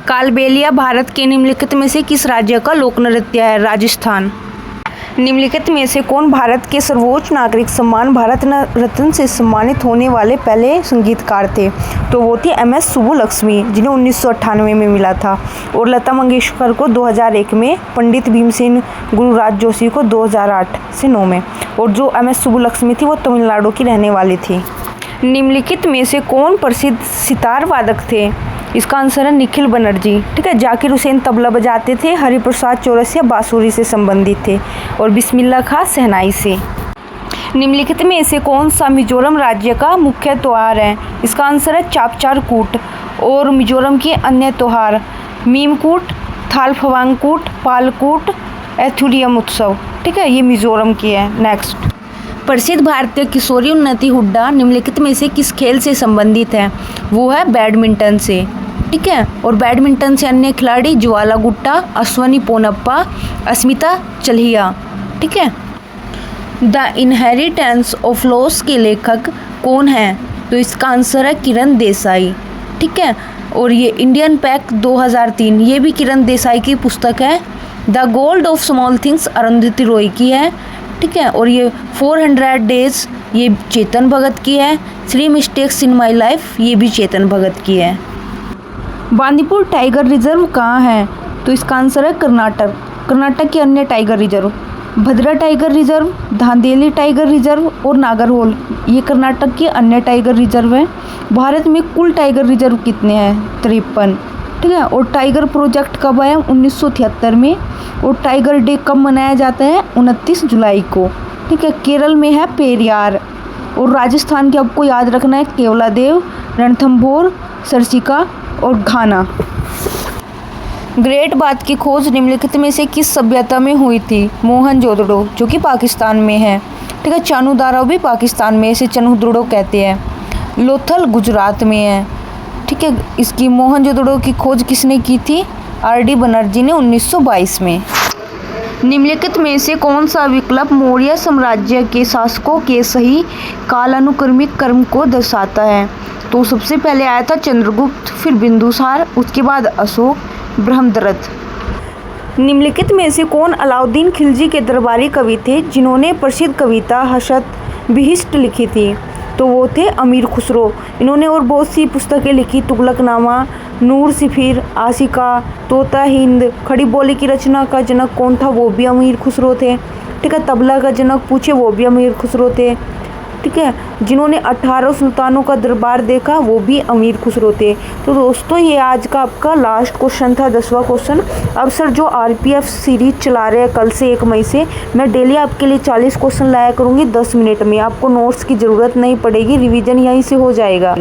कालबेलिया भारत के निम्नलिखित में से किस राज्य का लोक नृत्य है? राजस्थान। निम्नलिखित में से कौन भारत के सर्वोच्च नागरिक सम्मान भारत रत्न से सम्मानित होने वाले पहले संगीतकार थे? तो वो थे MS सुब्बुलक्ष्मी, जिन्हें 1998 में मिला था, और लता मंगेशकर को 2001 में, पंडित भीमसेन गुरुराज जोशी को 2008 से 9 में, और जो MS सुब्बुलक्ष्मी थी वो तमिलनाडु की रहने वाली थी। निम्नलिखित में से कौन प्रसिद्ध सितार वादक थे? इसका आंसर है निखिल बनर्जी। ठीक है। जाकिर हुसैन तबला बजाते थे, हरिप्रसाद चौरसिया बांसुरी से संबंधित थे, और बिस्मिल्लाह खां शहनाई से। निम्नलिखित में से कौन सा मिजोरम राज्य का मुख्य त्यौहार है? इसका आंसर है चापचारकूट। और मिजोरम के अन्य त्यौहार मीमकूट, थालफवांगकूट, पालकूट, एथुरियम उत्सव। ठीक है, ये मिजोरम की है। नेक्स्ट, प्रसिद्ध भारतीय किशोरी उन्नति हुड्डा निम्नलिखित में से किस खेल से संबंधित है? वो है बैडमिंटन से। ठीक है। और बैडमिंटन से अन्य खिलाड़ी ज्वाला गुट्टा, अश्वनी पोनप्पा, अस्मिता चल्हिया। ठीक है। द इनहेरिटेंस ऑफ लॉस के लेखक कौन हैं? तो इसका आंसर है किरण देसाई। ठीक है। और ये इंडियन पैक 2003, ये भी किरण देसाई की पुस्तक है। The gold of small things Arundhati Roy की है। ठीक है। और ये 400 डेज, ये चेतन भगत की है। 3 मिस्टेक्स इन माई लाइफ, ये भी चेतन भगत की है। बांदीपुर टाइगर रिजर्व कहाँ है? तो इसका आंसर है कर्नाटक। कर्नाटक के अन्य टाइगर रिजर्व भद्रा टाइगर रिजर्व, धांधेली टाइगर रिजर्व और नागरहोल, ये कर्नाटक के अन्य टाइगर रिजर्व हैं। भारत में कुल टाइगर रिजर्व कितने हैं? 53। ठीक है। और टाइगर प्रोजेक्ट कब आया? 1973 में। और टाइगर डे कब मनाया जाता है? 29 जुलाई को। ठीक है। केरल में है पेरियार। और राजस्थान के आपको याद रखना है केवलादेव, रणथंभौर, सरसिका और घाना। ग्रेट बाथ की खोज निम्नलिखित में से किस सभ्यता में हुई थी? मोहनजोदड़ो, जो कि पाकिस्तान में है। ठीक है। चानुदारो भी पाकिस्तान में, इसे चनुद्रुडो कहते हैं। लोथल गुजरात में है। ठीक है। इसकी मोहनजोदड़ो की खोज किसने की थी? RD बनर्जी ने 1922 में। निम्नलिखित में से कौन सा विकल्प मौर्य साम्राज्य के शासकों के सही कालानुक्रमिक क्रम को दर्शाता है? तो सबसे पहले आया था चंद्रगुप्त, फिर बिंदुसार, उसके बाद अशोक, ब्रह्मदत्त। निम्नलिखित में से कौन अलाउद्दीन खिलजी के दरबारी कवि थे जिन्होंने प्रसिद्ध कविता हसत बिहिश्त लिखी थी? तो वो थे अमीर खुसरो। इन्होंने और बहुत सी पुस्तकें लिखी, तुगलकनामा, नूर सिफिर, आशिका, तोता हिंद। खड़ी बोली की रचना का जनक कौन था? वो भी अमीर खुसरो थे। ठीक है। तबला का जनक पूछे, वो भी अमीर खुसरो थे। ठीक है। जिन्होंने 18 सुल्तानों का दरबार देखा, वो भी अमीर खुसरो थे। तो दोस्तों, ये आज का आपका लास्ट क्वेश्चन था, 10वां क्वेश्चन। अब सर जो RPF सीरीज चला रहे हैं कल से 1 मई से, मैं डेली आपके लिए 40 क्वेश्चन लाया करूँगी 10 मिनट में। आपको नोट्स की ज़रूरत नहीं पड़ेगी, रिवीजन यहीं से हो जाएगा।